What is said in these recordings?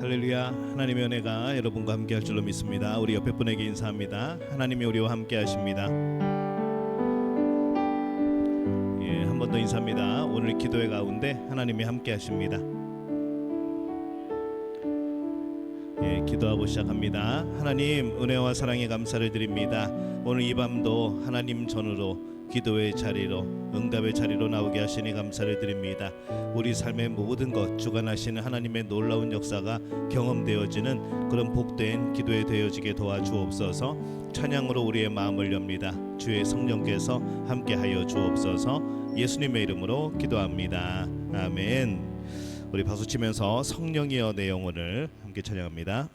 할렐루야. 하나님의 은혜가 여러분과 함께 할 줄로 믿습니다. 우리 옆에 분에게 인사합니다. 하나님이 우리와 함께 하십니다. 한 번 더 인사합니다. 오늘 기도회 가운데 하나님이 함께 하십니다. 기도하고 시작합니다. 하나님, 은혜와 사랑에 감사를 드립니다. 오늘 이 밤도 하나님 전으로 기도의 자리로, 응답의 자리로 나오게 하시니 감사를 드립니다. 우리 삶의 모든 것 주관하시는 하나님의 놀라운 역사가 경험되어지는 그런 복된 기도에 되어지게 도와주옵소서. 찬양으로 우리의 마음을 엽니다. 주의 성령께서 함께하여 주옵소서. 예수님의 이름으로 기도합니다. 아멘. 우리 박수치면서 성령이여 내 영혼을 함께 찬양합니다.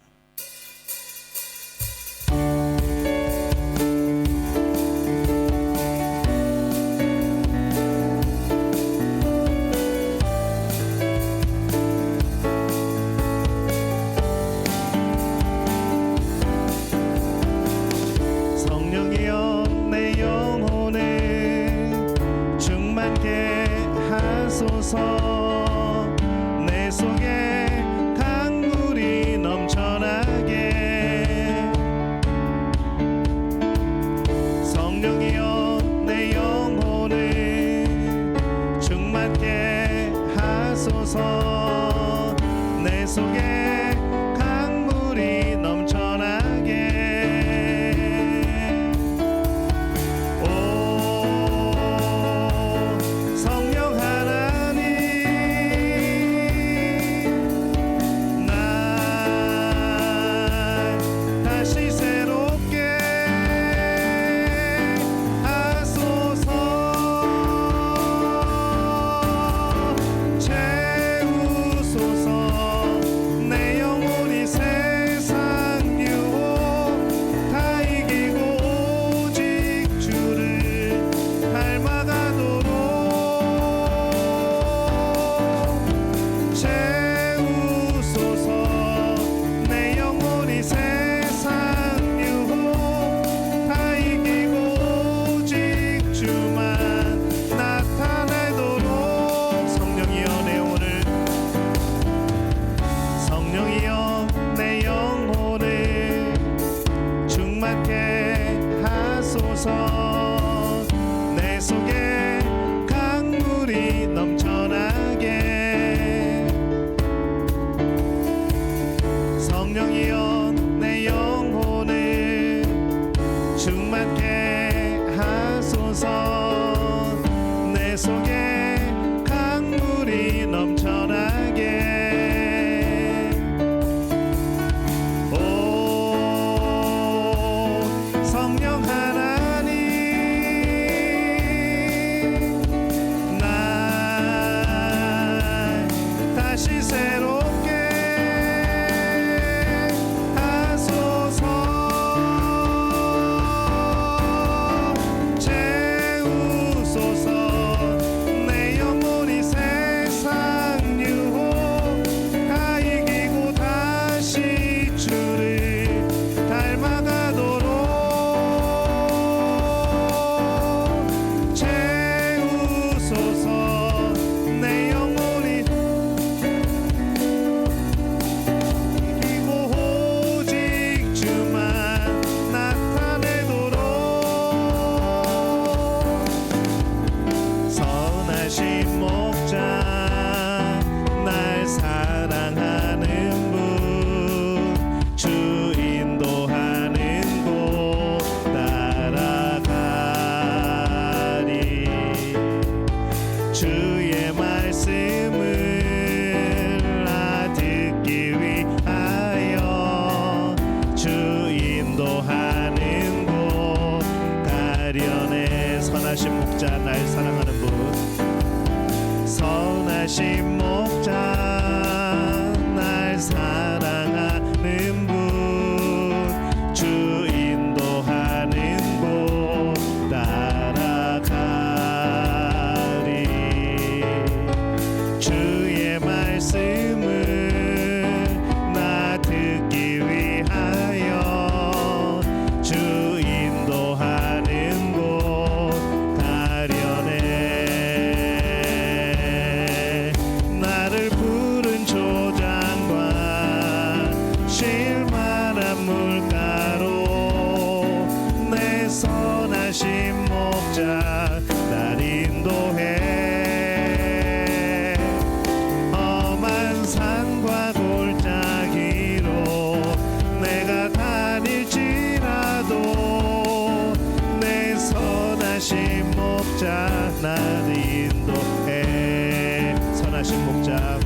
내 속에 강물이 넘쳐나게 성령이여 내 영혼을 충만케 하소서 내 속에 강물이 넘쳐나게 내 속에 강물이 넘쳐나게 성령이여 내 영혼을 충만케 하소서 내 속에 강물이 넘쳐나게 성령 선하신 목자 날 사랑하는 분 선하신 목자 날 사랑하는 분 주 인도하는 곳 따라가리 주의 말씀을 나 듣기 위하여 주 인도하는 곳 가려내 나를 부른 조장과 목자 나를 인도해. 선하신 목자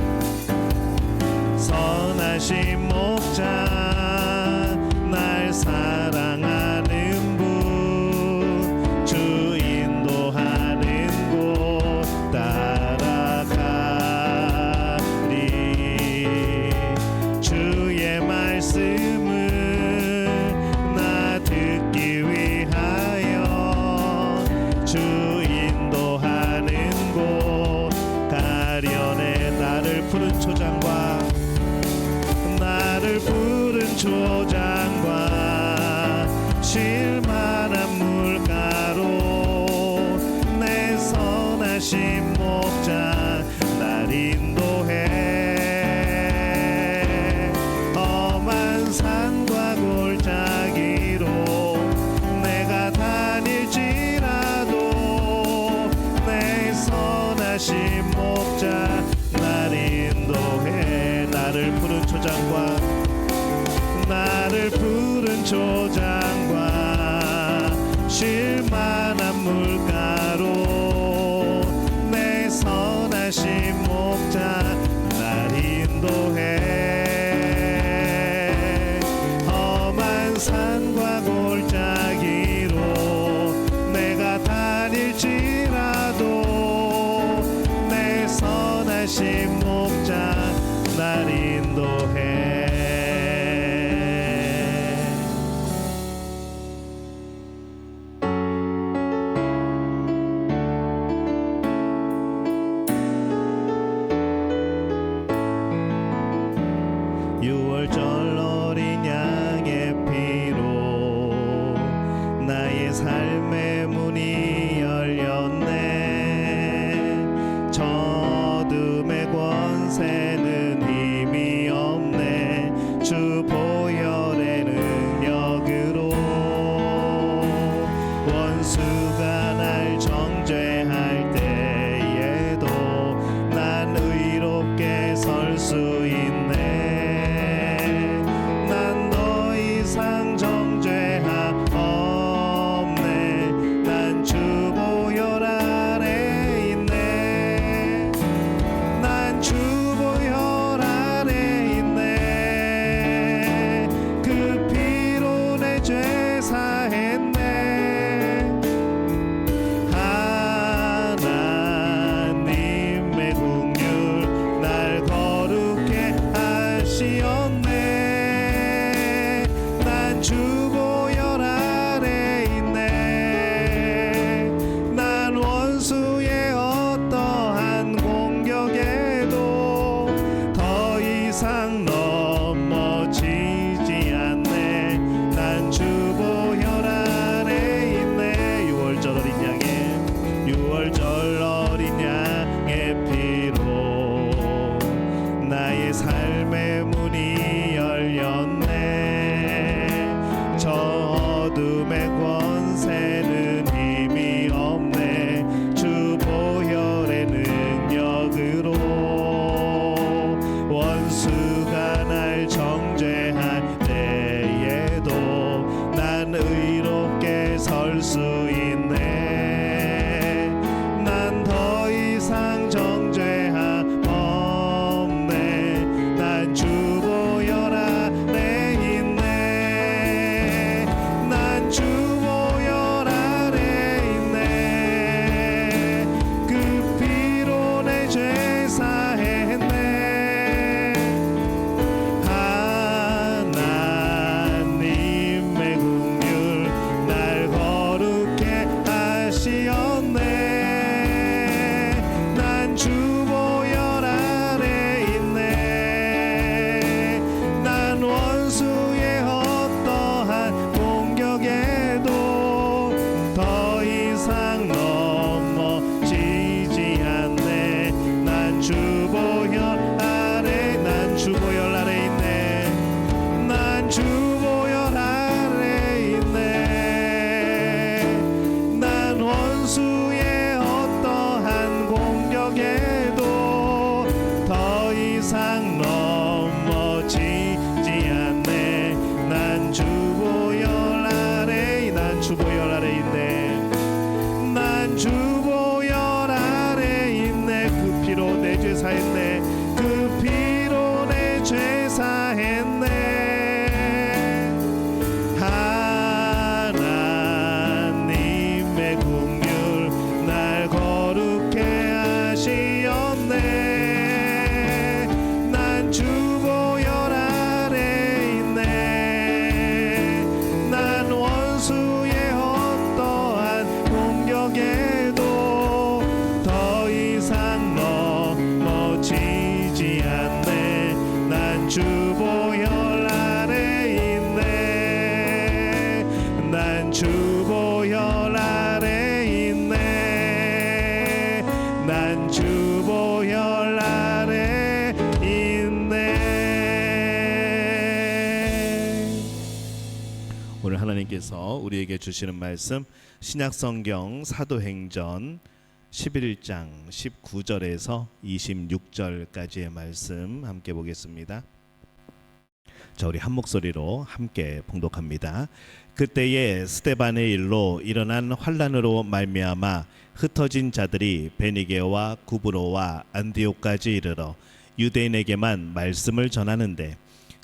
선하신 목자 날 사랑하는 분 주 인도하는 곳 따라가리. 주의 말씀을 나 듣기 위하여 주 인도하는 곳 가련해. 나를 푸른 초장과 나를 푸른 초장과 실만한 물가로 내 선하신 목자 날 인도해. 험한 산과 골짜기로 내가 다닐지라도 내 선하신 목자 날 인도해. 나를 푸른 초장과 나를 푸른 초장과 실만한 물가로 내 선하신 목자 날 인도해. 험한 산과 골짜기로 내가 다닐지라도 내 선하신 목자 날 인도해. 유월절 어린 양의 피로 나의 삶의 문이 열렸네. 저 어둠의 권세는 힘이 없네. 주 보혈의 능력으로 원수가 날 정죄할 때에도 난 의롭게 설 수 있네. 난 더 이상 정죄함 없네. 난 주 보혈 아래 있네. 난 주 보혈 아래 있네. 그 피로 내 죄 사했네. 하나님의 긍휼 날 거룩해 하시었네. 난 주 보혈 아래 있네. 난 원수의 어떠한 공격에도 더 이상 넘어지지 않네. 난 주 보혈 아래 있네. 유월절 어린 양의 유월절 어린 양의 피로 나의 삶의 문이 열렸네. 저 어둠의 권세는 힘이 없네. 주 보혈의 능력으로 원수가 날 정죄할 때에도 난 의롭게 설 수 있네. 난 더 이상 정죄함 없네. 난 주 하나님께서 우리에게 주시는 말씀 신약성경 사도행전 11장 19절에서 26절까지의 말씀 함께 보겠습니다. 자, 우리 한 목소리로 함께 봉독합니다. 그때에 스데반의 일로 일어난 환란으로 말미암아 흩어진 자들이 베니게와 구브로와 안디옥까지 이르러 유대인에게만 말씀을 전하는데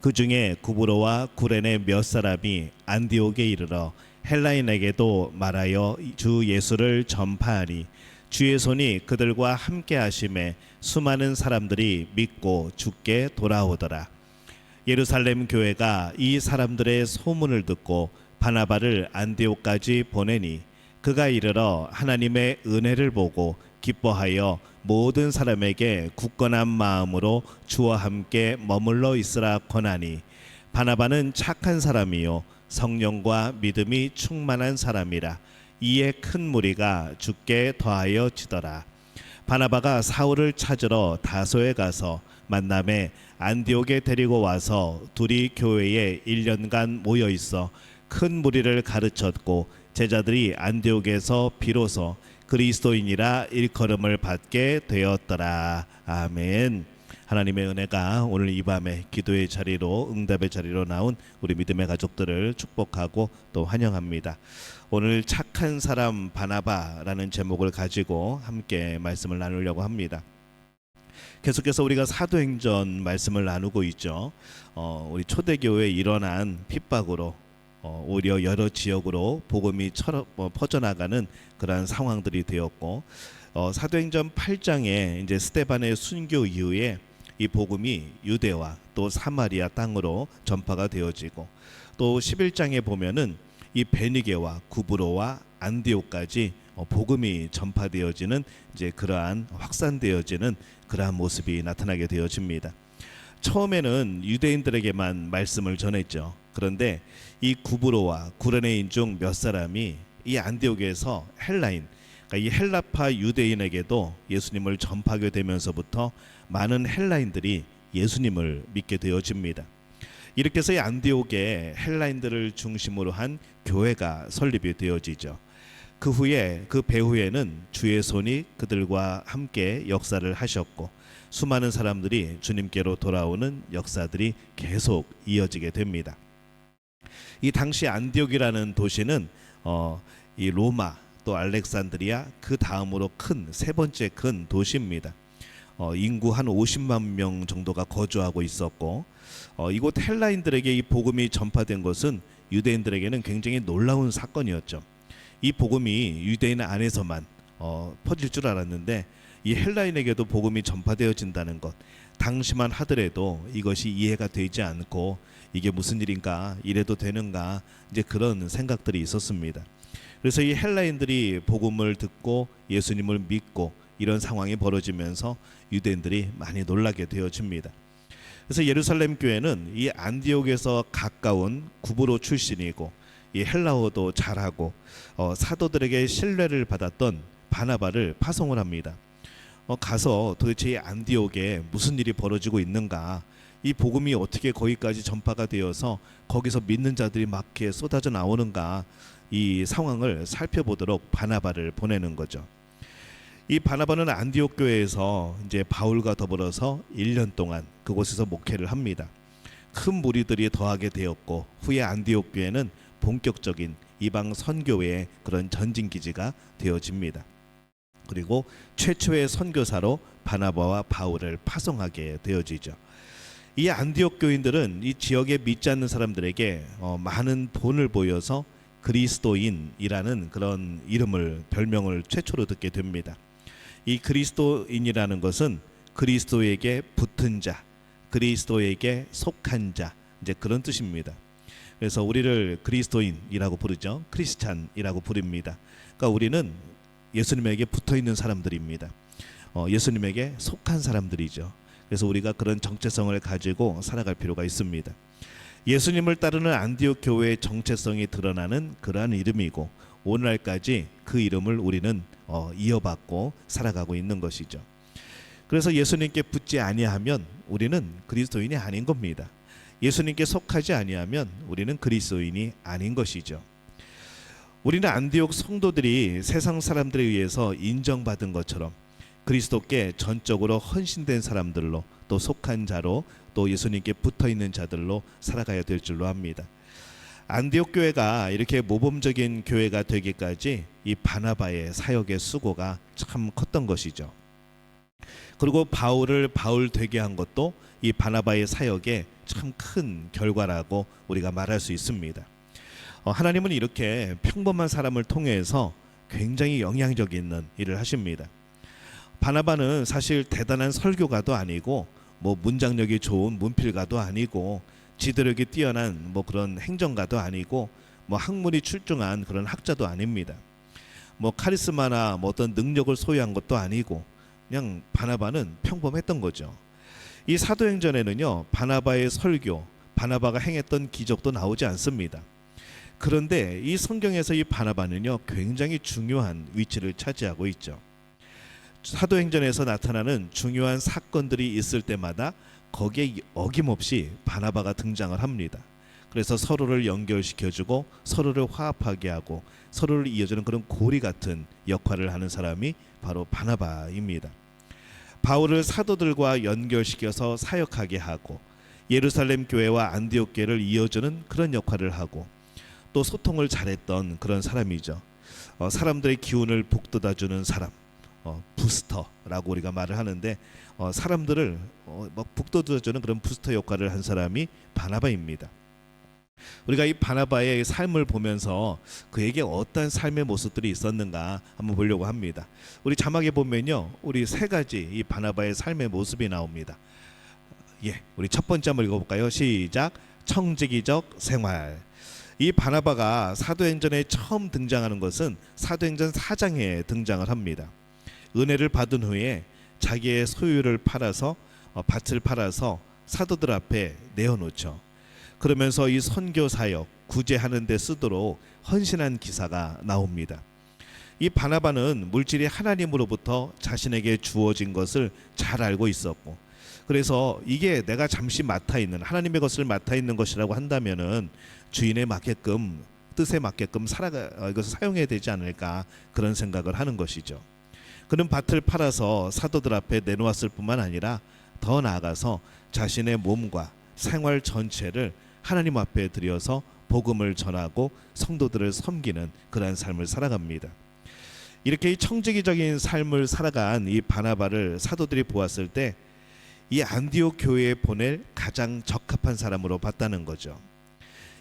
그 중에 구브로와 구레네 몇 사람이 안디옥에 이르러 헬라인에게도 말하여 주 예수를 전파하니 주의 손이 그들과 함께 하심에 수많은 사람들이 믿고 주께 돌아오더라. 예루살렘 교회가 이 사람들의 소문을 듣고 바나바를 안디옥까지 보내니 그가 이르러 하나님의 은혜를 보고 기뻐하여 모든 사람에게 굳건한 마음으로 주와 함께 머물러 있으라 권하니 바나바는 착한 사람이요 성령과 믿음이 충만한 사람이라. 이에 큰 무리가 주께 더하여 지더라. 바나바가 사울을 찾으러 다소에 가서 만남에 안디옥에 데리고 와서 둘이 교회에 1년간 모여 있어 큰 무리를 가르쳤고 제자들이 안디옥에서 비로소 그리스도인이라 일컬음을 받게 되었더라. 아멘. 하나님의 은혜가 오늘 이 밤에 기도의 자리로 응답의 자리로 나온 우리 믿음의 가족들을 축복하고 또 환영합니다. 오늘 착한 사람 바나바라는 제목을 가지고 함께 말씀을 나누려고 합니다. 계속해서 우리가 사도행전 말씀을 나누고 있죠. 우리 초대교회에 일어난 핍박으로 오히려 여러 지역으로 복음이 퍼져나가는 그러한 상황들이 되었고 사도행전 8장에 이제 스데반의 순교 이후에 이 복음이 유대와 또 사마리아 땅으로 전파가 되어지고 또 11장에 보면은 이 베니게와 구브로와 안디옥까지 복음이 전파되어지는 이제 그러한 확산되어지는 그러한 모습이 나타나게 되어집니다. 처음에는 유대인들에게만 말씀을 전했죠. 그런데 이 구브로와 구레네인 중 몇 사람이 이 안디옥에서 헬라인, 그러니까 이 헬라파 유대인에게도 예수님을 전파하게 되면서부터 많은 헬라인들이 예수님을 믿게 되어집니다. 이렇게 해서 이 안디옥에 헬라인들을 중심으로 한 교회가 설립이 되어지죠. 그 후에 그 배후에는 주의 손이 그들과 함께 역사를 하셨고 수많은 사람들이 주님께로 돌아오는 역사들이 계속 이어지게 됩니다. 이 당시 안디옥이라는 도시는 이 로마 또 알렉산드리아 그 다음으로 큰 세 번째 큰 도시입니다. 인구 한 50만 명 정도가 거주하고 있었고 이곳 헬라인들에게 이 복음이 전파된 것은 유대인들에게는 굉장히 놀라운 사건이었죠. 이 복음이 유대인 안에서만 퍼질 줄 알았는데 이 헬라인에게도 복음이 전파되어진다는 것, 당시만 하더라도 이것이 이해가 되지 않고 이게 무슨 일인가, 이래도 되는가, 이제 그런 생각들이 있었습니다. 그래서 이 헬라인들이 복음을 듣고 예수님을 믿고 이런 상황이 벌어지면서 유대인들이 많이 놀라게 되어집니다. 그래서 예루살렘 교회는 이 안디옥에서 가까운 구브로 출신이고 이 헬라어도 잘하고 사도들에게 신뢰를 받았던 바나바를 파송을 합니다. 가서 도대체 이 안디옥에 무슨 일이 벌어지고 있는가, 이 복음이 어떻게 거기까지 전파가 되어서 거기서 믿는 자들이 막 이렇게 쏟아져 나오는가, 이 상황을 살펴보도록 바나바를 보내는 거죠. 이 바나바는 안디옥 교회에서 이제 바울과 더불어서 1년 동안 그곳에서 목회를 합니다. 큰 무리들이 더하게 되었고 후에 안디옥 교회는 본격적인 이방 선교회의 그런 전진 기지가 되어집니다. 그리고 최초의 선교사로 바나바와 바울을 파송하게 되어지죠. 이 안디옥 교인들은 이 지역에 믿지 않는 사람들에게 많은 본을 보여서 그리스도인이라는 그런 이름을, 별명을 최초로 듣게 됩니다. 이 그리스도인이라는 것은 그리스도에게 붙은 자, 그리스도에게 속한 자, 이제 그런 뜻입니다. 그래서 우리를 그리스도인이라고 부르죠. 크리스찬이라고 부릅니다. 그러니까 우리는 예수님에게 붙어 있는 사람들입니다. 예수님에게 속한 사람들이죠. 그래서 우리가 그런 정체성을 가지고 살아갈 필요가 있습니다. 예수님을 따르는 안디옥 교회의 정체성이 드러나는 그러한 이름이고 오늘날까지 그 이름을 우리는 이어받고 살아가고 있는 것이죠. 그래서 예수님께 붙지 아니하면 우리는 그리스도인이 아닌 겁니다. 예수님께 속하지 아니하면 우리는 그리스도인이 아닌 것이죠. 우리는 안디옥 성도들이 세상 사람들에 의해서 인정받은 것처럼 그리스도께 전적으로 헌신된 사람들로 또 속한 자로 또 예수님께 붙어있는 자들로 살아가야 될 줄로 압니다. 안디옥 교회가 이렇게 모범적인 교회가 되기까지 이 바나바의 사역의 수고가 참 컸던 것이죠. 그리고 바울을 바울 되게 한 것도 이 바나바의 사역의 참 큰 결과라고 우리가 말할 수 있습니다. 하나님은 이렇게 평범한 사람을 통해서 굉장히 영향력 있는 일을 하십니다. 바나바는 사실 대단한 설교가도 아니고 뭐 문장력이 좋은 문필가도 아니고 지도력이 뛰어난 뭐 그런 행정가도 아니고 뭐 학문이 출중한 그런 학자도 아닙니다. 뭐 카리스마나 뭐 어떤 능력을 소유한 것도 아니고 그냥 바나바는 평범했던 거죠. 이 사도행전에는요, 바나바의 설교, 바나바가 행했던 기적도 나오지 않습니다. 그런데 이 성경에서 이 바나바는요, 굉장히 중요한 위치를 차지하고 있죠. 사도행전에서 나타나는 중요한 사건들이 있을 때마다 거기에 어김없이 바나바가 등장을 합니다. 그래서 서로를 연결시켜주고 서로를 화합하게 하고 서로를 이어주는 그런 고리 같은 역할을 하는 사람이 바로 바나바입니다. 바울을 사도들과 연결시켜서 사역하게 하고 예루살렘 교회와 안디옥 교회를 이어주는 그런 역할을 하고 또 소통을 잘했던 그런 사람이죠. 사람들의 기운을 북돋아주는 사람, 부스터라고 우리가 말을 하는데 사람들을 북돋아주는 그런 부스터 역할을 한 사람이 바나바입니다. 우리가 이 바나바의 삶을 보면서 그에게 어떤 삶의 모습들이 있었는가 한번 보려고 합니다. 우리 자막에 보면요, 우리 세 가지 이 바나바의 삶의 모습이 나옵니다. 우리 첫 번째 한번 읽어볼까요? 시작. 청지기적 생활. 이 바나바가 사도행전에 처음 등장하는 것은 사도행전 4장에 등장을 합니다. 은혜를 받은 후에 자기의 소유를 팔아서 밭을 팔아서 사도들 앞에 내어놓죠. 그러면서 이 선교 사역 구제하는 데 쓰도록 헌신한 기사가 나옵니다. 이 바나바는 물질이 하나님으로부터 자신에게 주어진 것을 잘 알고 있었고, 그래서 이게 내가 잠시 맡아 있는 하나님의 것을 맡아 있는 것이라고 한다면은 주인에 맞게끔 뜻에 맞게끔 이것을 사용해야 되지 않을까 그런 생각을 하는 것이죠. 그는 밭을 팔아서 사도들 앞에 내놓았을 뿐만 아니라 더 나아가서 자신의 몸과 생활 전체를 하나님 앞에 드려서 복음을 전하고 성도들을 섬기는 그러한 삶을 살아갑니다. 이렇게 청지기적인 삶을 살아간 이 바나바를 사도들이 보았을 때 이 안디옥 교회에 보낼 가장 적합한 사람으로 봤다는 거죠.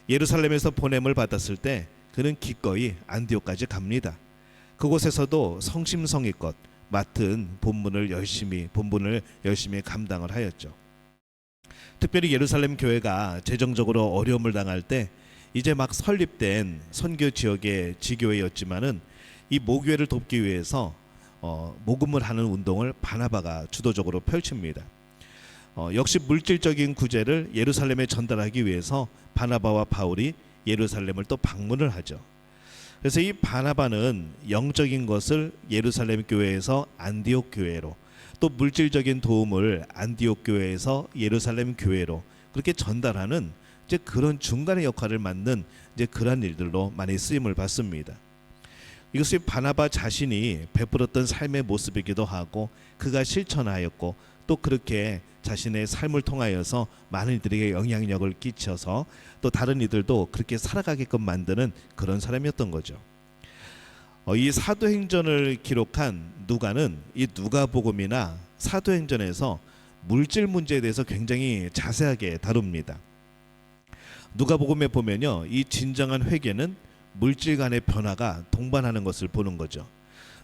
예루살렘에서 보냄을 받았을 때 그는 기꺼이 안디옥까지 갑니다. 그곳에서도 성심성의껏 맡은 본분을 열심히 감당을 하였죠. 특별히 예루살렘 교회가 재정적으로 어려움을 당할 때 이제 막 설립된 선교 지역의 지교회였지만은 이 모교회를 돕기 위해서 모금을 하는 운동을 바나바가 주도적으로 펼칩니다. 역시 물질적인 구제를 예루살렘에 전달하기 위해서 바나바와 바울이 예루살렘을 또 방문을 하죠. 그래서 이 바나바는 영적인 것을 예루살렘 교회에서 안디옥 교회로, 또 물질적인 도움을 안디옥 교회에서 예루살렘 교회로 그렇게 전달하는 이제 그런 중간의 역할을 맡는 이제 그런 일들로 많이 쓰임을 받습니다. 이것이 바나바 자신이 베풀었던 삶의 모습이기도 하고 그가 실천하였고 또 그렇게 자신의 삶을 통하여서 많은 이들에게 영향력을 끼쳐서 또 다른 이들도 그렇게 살아가게끔 만드는 그런 사람이었던 거죠. 이 사도행전을 기록한 누가는 이 누가복음이나 사도행전에서 물질 문제에 대해서 굉장히 자세하게 다룹니다. 누가복음에 보면요, 이 진정한 회개는 물질 간의 변화가 동반하는 것을 보는 거죠.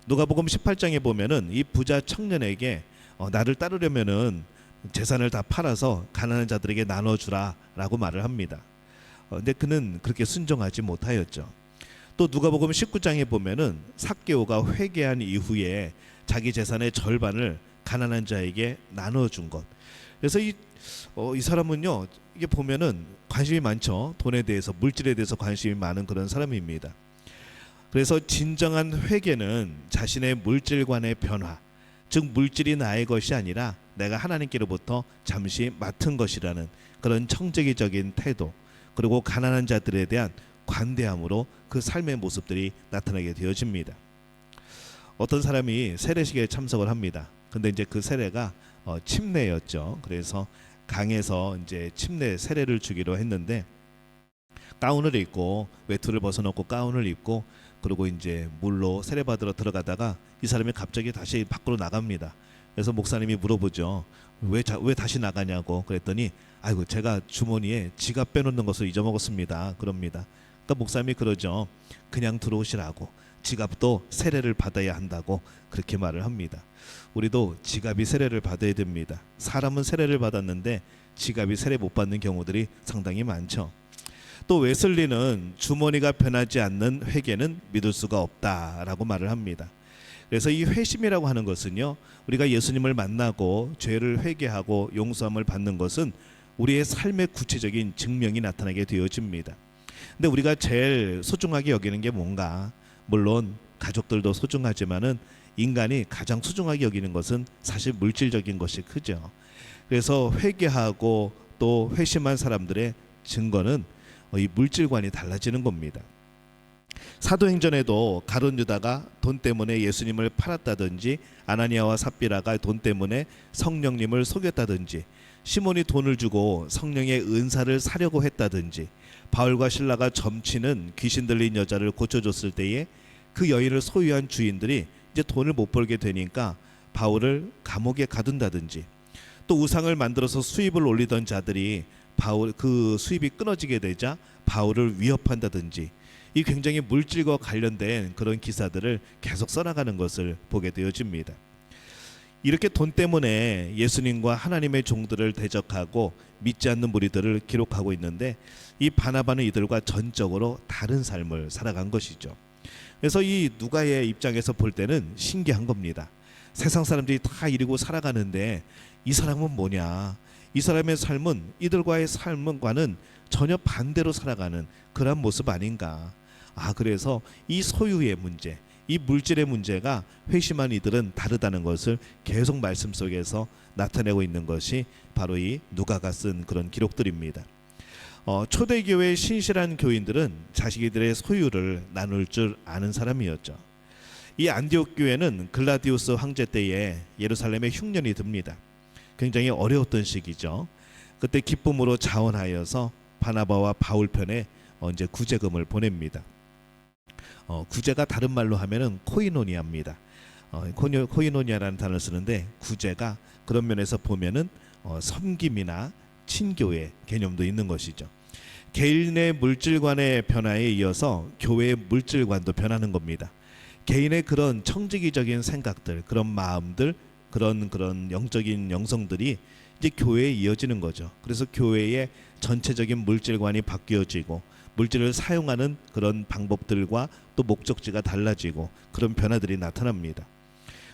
누가복음 18장에 보면은 이 부자 청년에게 나를 따르려면은 재산을 다 팔아서 가난한 자들에게 나눠주라라고 말을 합니다. 근데 그는 그렇게 순종하지 못하였죠. 또 누가복음 19장에 보면은 삭개오가 회개한 이후에 자기 재산의 절반을 가난한 자에게 나눠준 것. 그래서 이 사람은요, 이게 보면은 관심이 많죠. 돈에 대해서, 물질에 대해서 관심이 많은 그런 사람입니다. 그래서 진정한 회개는 자신의 물질관의 변화, 즉 물질이 나의 것이 아니라 내가 하나님께로부터 잠시 맡은 것이라는 그런 청지기적인 태도, 그리고 가난한 자들에 대한 관대함으로 그 삶의 모습들이 나타나게 되어집니다. 어떤 사람이 세례식에 참석을 합니다. 근데 이제 그 세례가 침례였죠. 그래서 강에서 이제 침례 세례를 주기로 했는데 가운을 입고 외투를 벗어놓고 가운을 입고 그리고 이제 물로 세례 받으러 들어가다가 이 사람이 갑자기 다시 밖으로 나갑니다. 그래서 목사님이 물어보죠. 왜 다시 나가냐고. 그랬더니 아이고 제가 주머니에 지갑 빼놓는 것을 잊어먹었습니다. 그럽니다. 그러니까 목사님이 그러죠. 그냥 들어오시라고. 지갑도 세례를 받아야 한다고 그렇게 말을 합니다. 우리도 지갑이 세례를 받아야 됩니다. 사람은 세례를 받았는데 지갑이 세례 못 받는 경우들이 상당히 많죠. 또 웨슬리는 주머니가 변하지 않는 회개는 믿을 수가 없다라고 말을 합니다. 그래서 이 회심이라고 하는 것은요, 우리가 예수님을 만나고 죄를 회개하고 용서함을 받는 것은 우리의 삶의 구체적인 증명이 나타나게 되어집니다. 근데 우리가 제일 소중하게 여기는 게 뭔가? 물론 가족들도 소중하지만은 인간이 가장 소중하게 여기는 것은 사실 물질적인 것이 크죠. 그래서 회개하고 또 회심한 사람들의 증거는 이 물질관이 달라지는 겁니다. 사도행전에도 가룟 유다가 돈 때문에 예수님을 팔았다든지, 아나니아와 삽비라가 돈 때문에 성령님을 속였다든지, 시몬이 돈을 주고 성령의 은사를 사려고 했다든지, 바울과 실라가 점치는 귀신 들린 여자를 고쳐줬을 때에 그 여인을 소유한 주인들이 이제 돈을 못 벌게 되니까 바울을 감옥에 가둔다든지, 또 우상을 만들어서 수입을 올리던 자들이 바울 그 수입이 끊어지게 되자 바울을 위협한다든지, 이 굉장히 물질과 관련된 그런 기사들을 계속 써나가는 것을 보게 되어집니다. 이렇게 돈 때문에 예수님과 하나님의 종들을 대적하고 믿지 않는 무리들을 기록하고 있는데, 이 바나바는 이들과 전적으로 다른 삶을 살아간 것이죠. 그래서 이 누가의 입장에서 볼 때는 신기한 겁니다. 세상 사람들이 다 이러고 살아가는데 이 사람은 뭐냐? 이 사람의 삶은 이들과의 삶과는 전혀 반대로 살아가는 그런 모습 아닌가? 그래서 이 소유의 문제, 이 물질의 문제가 회심한 이들은 다르다는 것을 계속 말씀 속에서 나타내고 있는 것이 바로 이 누가가 쓴 그런 기록들입니다. 초대교회의 신실한 교인들은 자기들의 소유를 나눌 줄 아는 사람이었죠. 이 안디옥 교회는 글라디우스 황제 때에 예루살렘에 흉년이 듭니다. 굉장히 어려웠던 시기죠. 그때 기쁨으로 자원하여서 바나바와 바울 편에 이제 구제금을 보냅니다. 구제가 다른 말로 하면은 코이노니아입니다. 코이노니아라는 단어를 쓰는데, 구제가 그런 면에서 보면은 섬김이나 친교의 개념도 있는 것이죠. 개인의 물질관의 변화에 이어서 교회의 물질관도 변하는 겁니다. 개인의 그런 청지기적인 생각들, 그런 마음들, 그런 영적인 영성들이 이제 교회에 이어지는 거죠. 그래서 교회의 전체적인 물질관이 바뀌어지고 물질을 사용하는 그런 방법들과 또 목적지가 달라지고 그런 변화들이 나타납니다.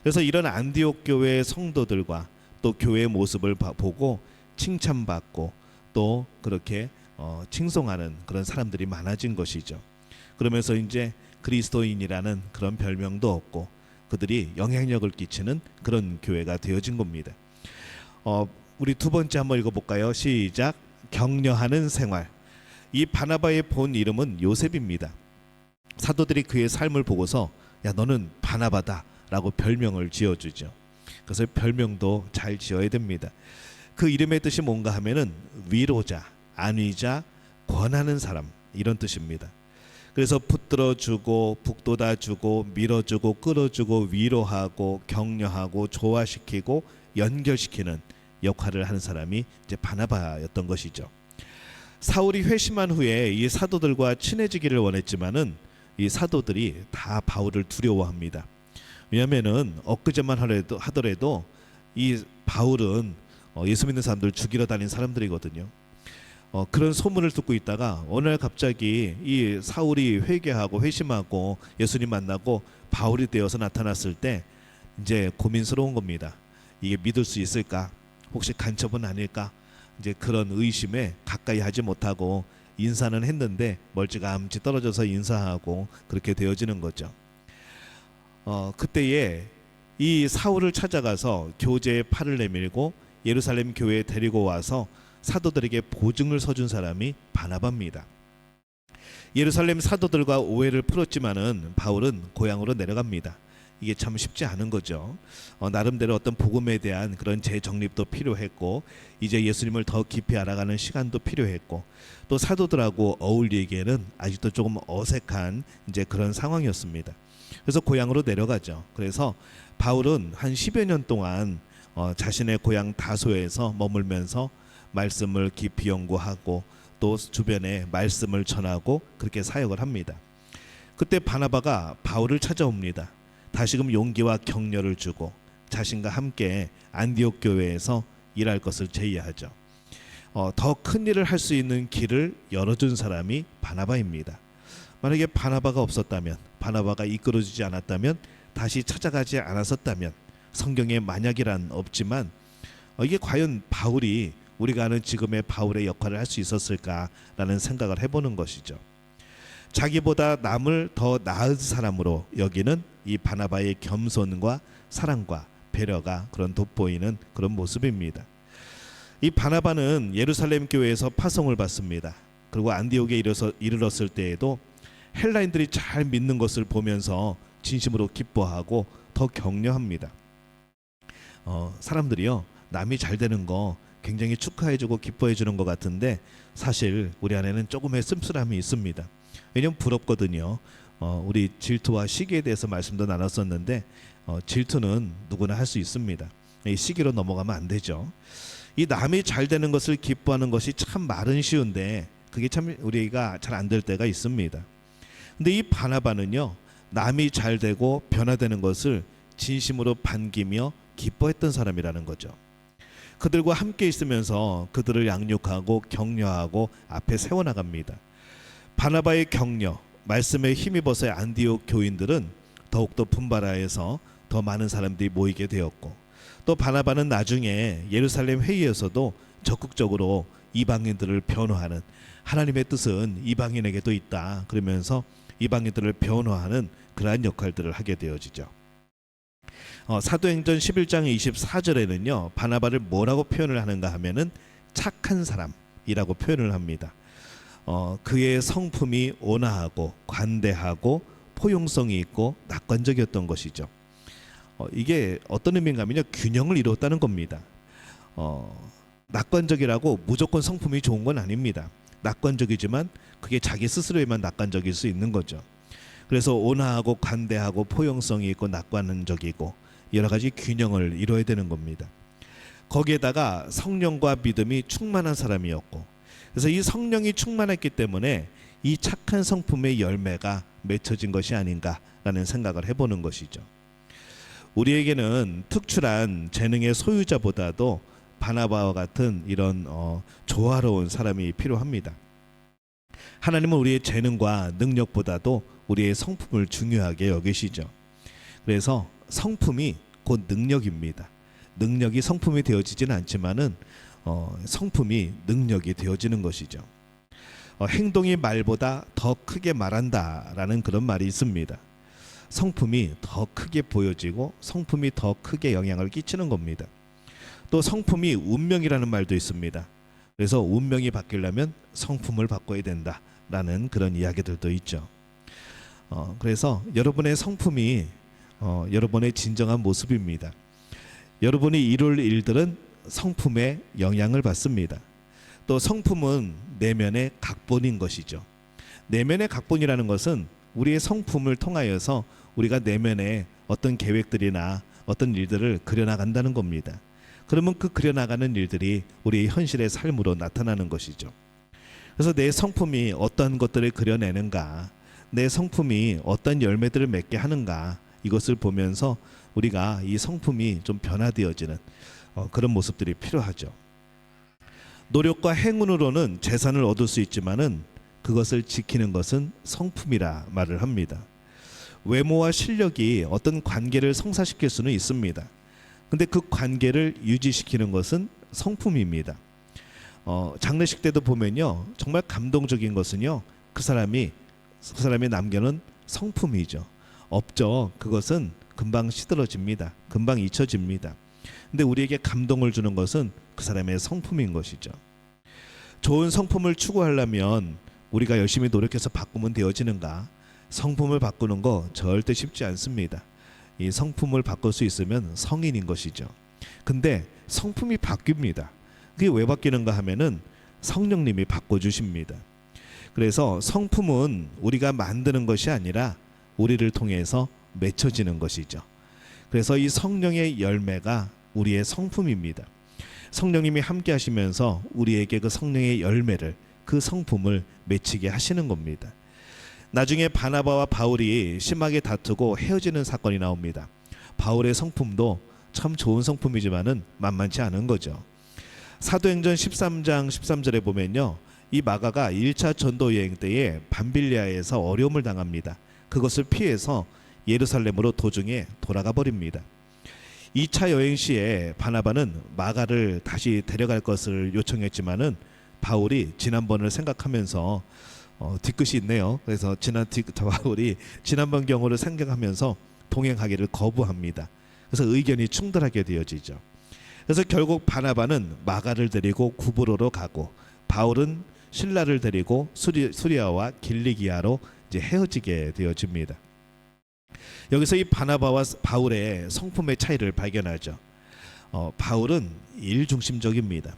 그래서 이런 안디옥 교회의 성도들과 또 교회의 모습을 보고 칭찬받고 또 그렇게 칭송하는 그런 사람들이 많아진 것이죠. 그러면서 이제 그리스도인이라는 그런 별명도 얻고 그들이 영향력을 끼치는 그런 교회가 되어진 겁니다. 우리 두 번째 한번 읽어볼까요? 시작. 격려하는 생활. 이 바나바의 본 이름은 요셉입니다. 사도들이 그의 삶을 보고서 야 너는 바나바다 라고 별명을 지어주죠. 그래서 별명도 잘 지어야 됩니다. 그 이름의 뜻이 뭔가 하면은 위로자, 안위자, 권하는 사람, 이런 뜻입니다. 그래서 붙들어주고 북돋아주고 밀어주고 끌어주고 위로하고 격려하고 조화시키고 연결시키는 역할을 하는 사람이 이제 바나바였던 것이죠. 사울이 회심한 후에 이 사도들과 친해지기를 원했지만은 이 사도들이 다 바울을 두려워합니다. 왜냐하면은 엊그제만 하더라도 이 바울은 예수 믿는 사람들 죽이러 다닌 사람들이거든요. 그런 소문을 듣고 있다가 어느 날 갑자기 이 사울이 회개하고 회심하고 예수님 만나고 바울이 되어서 나타났을 때 이제 고민스러운 겁니다. 이게 믿을 수 있을까? 혹시 간첩은 아닐까? 이제 그런 의심에 가까이 하지 못하고 인사는 했는데 멀찌감치 떨어져서 인사하고 그렇게 되어지는 거죠. 그때에 이 사울을 찾아가서 교제에 팔을 내밀고 예루살렘 교회에 데리고 와서 사도들에게 보증을 서준 사람이 바나바입니다. 예루살렘 사도들과 오해를 풀었지만은 바울은 고향으로 내려갑니다. 이게 참 쉽지 않은 거죠. 나름대로 어떤 복음에 대한 그런 재정립도 필요했고, 이제 예수님을 더 깊이 알아가는 시간도 필요했고, 또 사도들하고 어울리기에는 아직도 조금 어색한 이제 그런 상황이었습니다. 그래서 고향으로 내려가죠. 그래서 바울은 한 10여 년 동안 자신의 고향 다소에서 머물면서 말씀을 깊이 연구하고 또 주변에 말씀을 전하고 그렇게 사역을 합니다. 그때 바나바가 바울을 찾아옵니다. 다시금 용기와 격려를 주고 자신과 함께 안디옥 교회에서 일할 것을 제의하죠. 더 큰 일을 할 수 있는 길을 열어준 사람이 바나바입니다. 만약에 바나바가 없었다면, 바나바가 이끌어주지 않았다면, 다시 찾아가지 않았었다면, 성경에 만약이란 없지만 이게 과연 바울이 우리가 아는 지금의 바울의 역할을 할 수 있었을까라는 생각을 해보는 것이죠. 자기보다 남을 더 나은 사람으로 여기는 이 바나바의 겸손과 사랑과 배려가 그런 돋보이는 그런 모습입니다. 이 바나바는 예루살렘 교회에서 파송을 받습니다. 그리고 안디옥에 이르렀을 때에도 헬라인들이 잘 믿는 것을 보면서 진심으로 기뻐하고 더 격려합니다. 사람들이요, 남이 잘 되는 거 굉장히 축하해주고 기뻐해주는 것 같은데 사실 우리 안에는 조금의 씁쓸함이 있습니다. 왜냐하면 부럽거든요. 우리 질투와 시기에 대해서 말씀도 나눴었는데 질투는 누구나 할 수 있습니다. 이 시기로 넘어가면 안 되죠. 이 남이 잘 되는 것을 기뻐하는 것이 참 말은 쉬운데 그게 참 우리가 잘 안 될 때가 있습니다. 근데 이 바나바는요, 남이 잘 되고 변화되는 것을 진심으로 반기며 기뻐했던 사람이라는 거죠. 그들과 함께 있으면서 그들을 양육하고 격려하고 앞에 세워나갑니다. 바나바의 격려, 말씀에 힘입어서 안디옥 교인들은 더욱더 분발하여서 더 많은 사람들이 모이게 되었고, 또 바나바는 나중에 예루살렘 회의에서도 적극적으로 이방인들을 변호하는, 하나님의 뜻은 이방인에게도 있다 그러면서 이방인들을 변호하는 그러한 역할들을 하게 되어지죠. 사도행전 11장 24절에는요 바나바를 뭐라고 표현을 하는가 하면은 착한 사람이라고 표현을 합니다. 그의 성품이 온화하고 관대하고 포용성이 있고 낙관적이었던 것이죠. 이게 어떤 의미인가 하면요, 균형을 이루었다는 겁니다. 낙관적이라고 무조건 성품이 좋은 건 아닙니다. 낙관적이지만 그게 자기 스스로에만 낙관적일 수 있는 거죠. 그래서 온화하고 관대하고 포용성이 있고 낙관적이고 여러 가지 균형을 이루어야 되는 겁니다. 거기에다가 성령과 믿음이 충만한 사람이었고, 그래서 이 성령이 충만했기 때문에 이 착한 성품의 열매가 맺혀진 것이 아닌가라는 생각을 해보는 것이죠. 우리에게는 특출한 재능의 소유자보다도 바나바와 같은 이런 조화로운 사람이 필요합니다. 하나님은 우리의 재능과 능력보다도 우리의 성품을 중요하게 여기시죠. 그래서 성품이 곧 능력입니다. 능력이 성품이 되어지지는 않지만은 성품이 능력이 되어지는 것이죠. 행동이 말보다 더 크게 말한다라는 그런 말이 있습니다. 성품이 더 크게 보여지고 성품이 더 크게 영향을 끼치는 겁니다. 또 성품이 운명이라는 말도 있습니다. 그래서 운명이 바뀌려면 성품을 바꿔야 된다라는 그런 이야기들도 있죠. 그래서 여러분의 성품이 여러분의 진정한 모습입니다. 여러분이 이룰 일들은 성품의 영향을 받습니다. 또 성품은 내면의 각본인 것이죠. 내면의 각본이라는 것은 우리의 성품을 통하여서 우리가 내면에 어떤 계획들이나 어떤 일들을 그려나간다는 겁니다. 그러면 그 그려나가는 일들이 우리의 현실의 삶으로 나타나는 것이죠. 그래서 내 성품이 어떤 것들을 그려내는가, 내 성품이 어떤 열매들을 맺게 하는가, 이것을 보면서 우리가 이 성품이 좀 변화되어지는 그런 모습들이 필요하죠. 노력과 행운으로는 재산을 얻을 수 있지만은 그것을 지키는 것은 성품이라 말을 합니다. 외모와 실력이 어떤 관계를 성사시킬 수는 있습니다. 근데 그 관계를 유지시키는 것은 성품입니다. 장례식 때도 보면요, 정말 감동적인 것은요, 그 사람이 남겨놓은 성품이죠. 없죠. 그것은 금방 시들어집니다. 금방 잊혀집니다. 근데 우리에게 감동을 주는 것은 그 사람의 성품인 것이죠. 좋은 성품을 추구하려면 우리가 열심히 노력해서 바꾸면 되어지는가? 성품을 바꾸는 거 절대 쉽지 않습니다. 이 성품을 바꿀 수 있으면 성인인 것이죠. 근데 성품이 바뀝니다. 그게 왜 바뀌는가 하면은 성령님이 바꿔주십니다. 그래서 성품은 우리가 만드는 것이 아니라 우리를 통해서 맺혀지는 것이죠. 그래서 이 성령의 열매가 우리의 성품입니다. 성령님이 함께 하시면서 우리에게 그 성령의 열매를, 그 성품을 맺히게 하시는 겁니다. 나중에 바나바와 바울이 심하게 다투고 헤어지는 사건이 나옵니다. 바울의 성품도 참 좋은 성품이지만은 만만치 않은 거죠. 사도행전 13장 13절에 보면요, 이 마가가 1차 전도 여행 때에 밤빌리아에서 어려움을 당합니다. 그것을 피해서 예루살렘으로 도중에 돌아가 버립니다. 2차 여행 시에 바나바는 마가를 다시 데려갈 것을 요청했지만은 바울이 지난번을 생각하면서 뒤끝이 있네요. 그래서 바울이 지난번 경우를 생각하면서 동행하기를 거부합니다. 그래서 의견이 충돌하게 되어지죠. 그래서 결국 바나바는 마가를 데리고 구브로로 가고 바울은 신라를 데리고 수리아와 길리기아로 이제 헤어지게 되어집니다. 여기서 이 바나바와 바울의 성품의 차이를 발견하죠. 바울은 일 중심적입니다.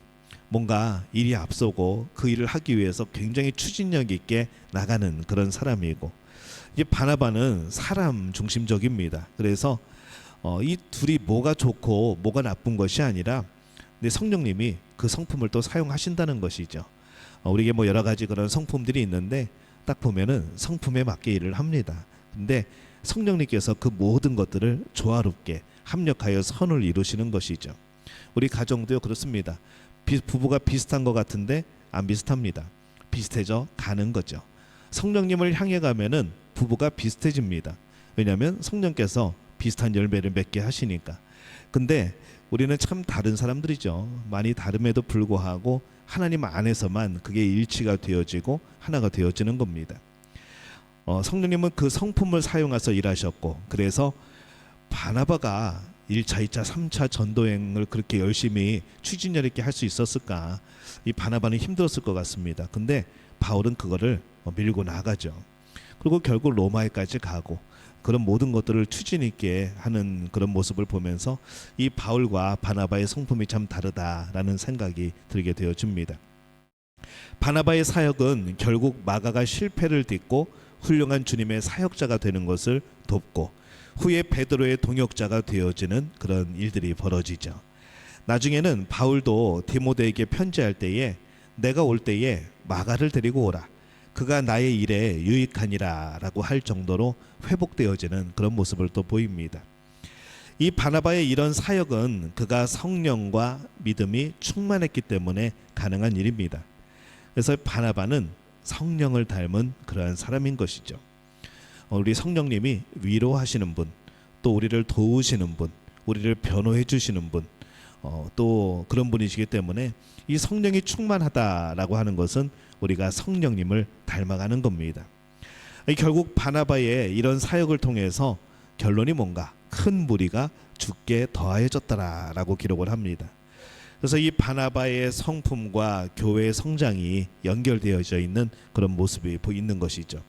뭔가 일이 앞서고 그 일을 하기 위해서 굉장히 추진력 있게 나가는 그런 사람이고, 이 바나바는 사람 중심적입니다. 그래서 이 둘이 뭐가 좋고 뭐가 나쁜 것이 아니라 성령님이 그 성품을 또 사용하신다는 것이죠. 우리에게 뭐 여러 가지 그런 성품들이 있는데 딱 보면은 성품에 맞게 일을 합니다. 근데 성령님께서 그 모든 것들을 조화롭게 합력하여 선을 이루시는 것이죠. 우리 가정도요 그렇습니다. 부부가 비슷한 것 같은데 안 비슷합니다. 비슷해져 가는 거죠. 성령님을 향해 가면은 부부가 비슷해집니다. 왜냐하면 성령께서 비슷한 열매를 맺게 하시니까. 근데 우리는 참 다른 사람들이죠. 많이 다름에도 불구하고 하나님 안에서만 그게 일치가 되어지고 하나가 되어지는 겁니다. 성령님은 그 성품을 사용해서 일하셨고, 그래서 바나바가 1차, 2차, 3차 전도행을 그렇게 열심히 추진력 있게 할 수 있었을까? 이 바나바는 힘들었을 것 같습니다. 근데 바울은 그거를 밀고 나가죠. 그리고 결국 로마에까지 가고 그런 모든 것들을 추진 있게 하는 그런 모습을 보면서 이 바울과 바나바의 성품이 참 다르다라는 생각이 들게 되어집니다. 바나바의 사역은 결국 마가가 실패를 딛고 훌륭한 주님의 사역자가 되는 것을 돕고 후에 베드로의 동역자가 되어지는 그런 일들이 벌어지죠. 나중에는 바울도 디모데에게 편지할 때에 내가 올 때에 마가를 데리고 오라. 그가 나의 일에 유익하니라 라고 할 정도로 회복되어지는 그런 모습을 또 보입니다. 이 바나바의 이런 사역은 그가 성령과 믿음이 충만했기 때문에 가능한 일입니다. 그래서 바나바는 성령을 닮은 그러한 사람인 것이죠. 우리 성령님이 위로하시는 분, 또 우리를 도우시는 분, 우리를 변호해 주시는 분, 또 그런 분이시기 때문에 이 성령이 충만하다라고 하는 것은 우리가 성령님을 닮아가는 겁니다. 결국 바나바의 이런 사역을 통해서 결론이 뭔가 큰 무리가 죽게 더하여졌더라라고 기록을 합니다. 그래서 이 바나바의 성품과 교회의 성장이 연결되어져 있는 그런 모습이 있는 것이죠.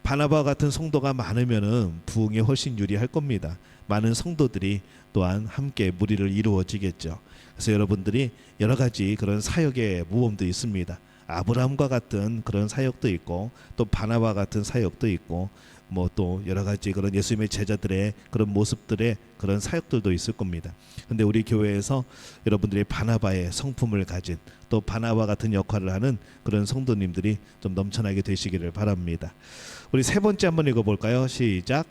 바나바 같은 성도가 많으면은 부흥에 훨씬 유리할 겁니다. 많은 성도들이 또한 함께 무리를 이루어지겠죠. 그래서 여러분들이 여러 가지 그런 사역의 모험도 있습니다. 아브라함과 같은 그런 사역도 있고 또 바나바 같은 사역도 있고 뭐 또 여러 가지 그런 예수님의 제자들의 그런 모습들의 그런 사역들도 있을 겁니다. 근데 우리 교회에서 여러분들이 바나바의 성품을 가진 또 바나바 같은 역할을 하는 그런 성도님들이 좀 넘쳐나게 되시기를 바랍니다. 우리 세 번째 한번 읽어볼까요? 시작.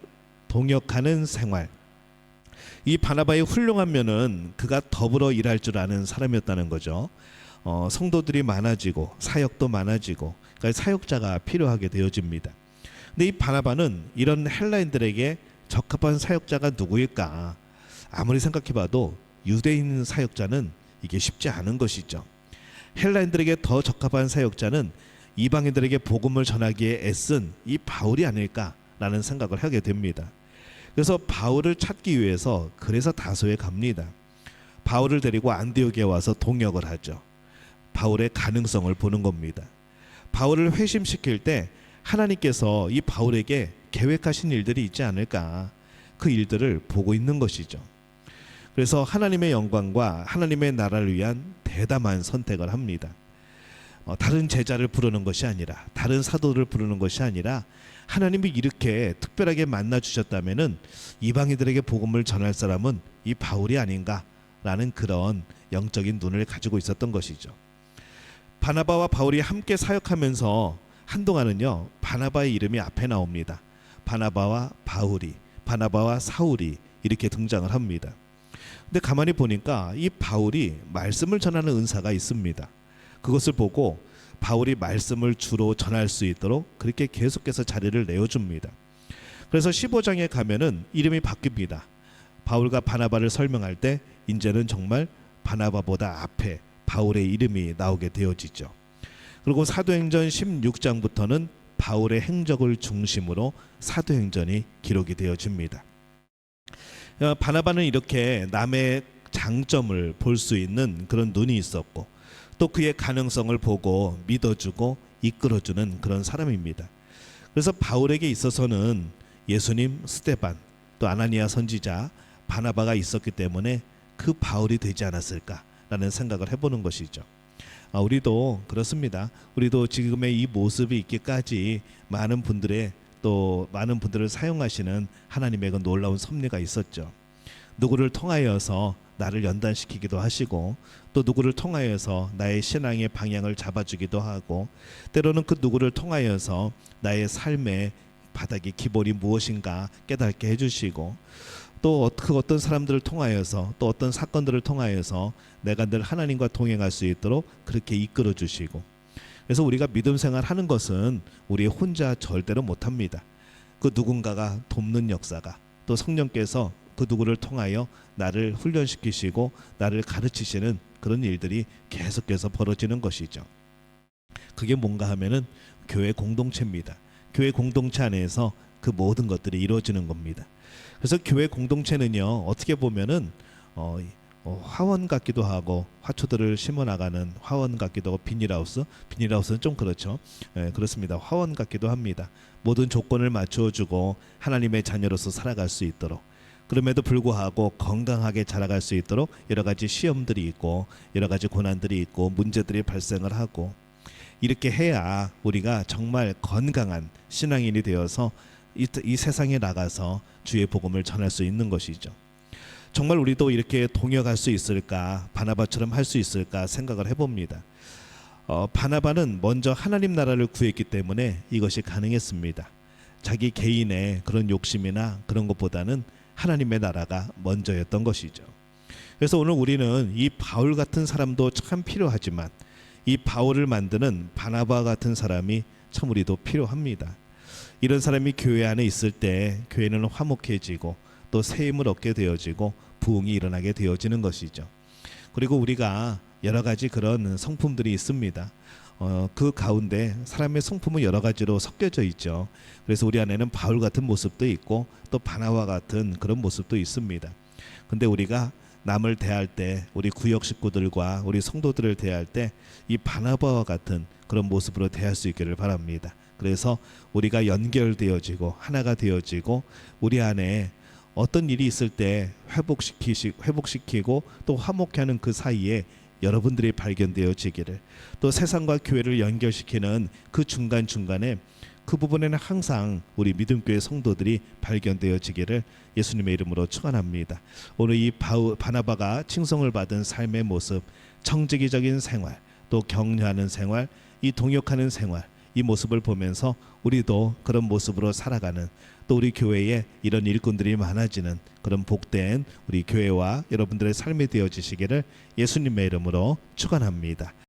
동역하는 생활. 이 바나바의 훌륭한 면은 그가 더불어 일할 줄 아는 사람이었다는 거죠. 성도들이 많아지고 사역도 많아지고 그러니까 사역자가 필요하게 되어집니다. 근데 이 바나바는 이런 헬라인들에게 적합한 사역자가 누구일까? 아무리 생각해봐도 유대인 사역자는 이게 쉽지 않은 것이죠. 헬라인들에게 더 적합한 사역자는 이방인들에게 복음을 전하기에 애쓴 이 바울이 아닐까라는 생각을 하게 됩니다. 그래서 바울을 찾기 위해서 그래서 다소에 갑니다. 바울을 데리고 안디옥에 와서 동역을 하죠. 바울의 가능성을 보는 겁니다. 바울을 회심시킬 때 하나님께서 이 바울에게 계획하신 일들이 있지 않을까, 그 일들을 보고 있는 것이죠. 그래서 하나님의 영광과 하나님의 나라를 위한 대담한 선택을 합니다. 다른 제자를 부르는 것이 아니라, 다른 사도를 부르는 것이 아니라, 하나님이 이렇게 특별하게 만나 주셨다면은 이방인들에게 복음을 전할 사람은 이 바울이 아닌가라는 그런 영적인 눈을 가지고 있었던 것이죠. 바나바와 바울이 함께 사역하면서 한동안은요, 바나바의 이름이 앞에 나옵니다. 바나바와 바울이, 바나바와 사울이 이렇게 등장을 합니다. 근데 가만히 보니까 이 바울이 말씀을 전하는 은사가 있습니다. 그것을 보고 바울이 말씀을 주로 전할 수 있도록 그렇게 계속해서 자리를 내어줍니다. 그래서 15장에 가면은 이름이 바뀝니다. 바울과 바나바를 설명할 때 이제는 정말 바나바보다 앞에 바울의 이름이 나오게 되어지죠. 그리고 사도행전 16장부터는 바울의 행적을 중심으로 사도행전이 기록이 되어집니다. 바나바는 이렇게 남의 장점을 볼 수 있는 그런 눈이 있었고, 또 그의 가능성을 보고 믿어주고 이끌어주는 그런 사람입니다. 그래서 바울에게 있어서는 예수님, 스데반, 또 아나니아 선지자, 바나바가 있었기 때문에 그 바울이 되지 않았을까라는 생각을 해보는 것이죠. 우리도 그렇습니다. 우리도 지금의 이 모습이 있기까지 많은 분들을 사용하시는 하나님의 그 놀라운 섭리가 있었죠. 누구를 통하여서 나를 연단시키기도 하시고, 또 누구를 통하여서 나의 신앙의 방향을 잡아주기도 하고, 때로는 그 누구를 통하여서 나의 삶의 바닥이 기본이 무엇인가 깨닫게 해주시고, 또 그 어떤 사람들을 통하여서, 또 어떤 사건들을 통하여서 내가 늘 하나님과 동행할 수 있도록 그렇게 이끌어 주시고, 그래서 우리가 믿음 생활하는 것은 우리 혼자 절대로 못합니다. 그 누군가가 돕는 역사가, 또 성령께서 그 누구를 통하여 나를 훈련시키시고 나를 가르치시는 그런 일들이 계속해서 벌어지는 것이죠. 그게 뭔가 하면은 교회 공동체입니다. 교회 공동체 안에서 그 모든 것들이 이루어지는 겁니다. 그래서 교회 공동체는요, 어떻게 보면은 화원 같기도 하고, 화초들을 심어 나가는 화원 같기도 하고, 비닐하우스는 좀 그렇죠. 그렇습니다. 화원 같기도 합니다. 모든 조건을 맞춰주고 하나님의 자녀로서 살아갈 수 있도록, 그럼에도 불구하고 건강하게 자라갈 수 있도록 여러 가지 시험들이 있고, 여러 가지 고난들이 있고, 문제들이 발생을 하고, 이렇게 해야 우리가 정말 건강한 신앙인이 되어서 이 세상에 나가서 주의 복음을 전할 수 있는 것이죠. 정말 우리도 이렇게 동역할 수 있을까, 바나바처럼 할 수 있을까 생각을 해봅니다. 바나바는 먼저 하나님 나라를 구했기 때문에 이것이 가능했습니다. 자기 개인의 그런 욕심이나 그런 것보다는 하나님의 나라가 먼저였던 것이죠. 그래서 오늘 우리는 이 바울 같은 사람도 참 필요하지만, 이 바울을 만드는 바나바 같은 사람이 참 우리도 필요합니다. 이런 사람이 교회 안에 있을 때 교회는 화목해지고, 또 새 힘을 얻게 되어지고, 부흥이 일어나게 되어지는 것이죠. 그리고 우리가 여러 가지 그런 성품들이 있습니다. 그 가운데 사람의 성품은 여러 가지로 섞여져 있죠. 그래서 우리 안에는 바울 같은 모습도 있고, 또 바나바 같은 그런 모습도 있습니다. 근데 우리가 남을 대할 때, 우리 구역 식구들과 우리 성도들을 대할 때 이 바나바와 같은 그런 모습으로 대할 수 있기를 바랍니다. 그래서 우리가 연결되어지고 하나가 되어지고, 우리 안에 어떤 일이 있을 때 회복시키고 또 화목케 하는 그 사이에 여러분들이 발견되어지기를, 또 세상과 교회를 연결시키는 그 중간중간에 그 부분에는 항상 우리 믿음교회 성도들이 발견되어지기를 예수님의 이름으로 축원합니다. 오늘 이 바나바가 칭송을 받은 삶의 모습, 청지기적인 생활, 또 격려하는 생활, 이 동역하는 생활, 이 모습을 보면서 우리도 그런 모습으로 살아가는, 또 우리 교회에 이런 일꾼들이 많아지는 그런 복된 우리 교회와 여러분들의 삶이 되어지시기를 예수님의 이름으로 축원합니다.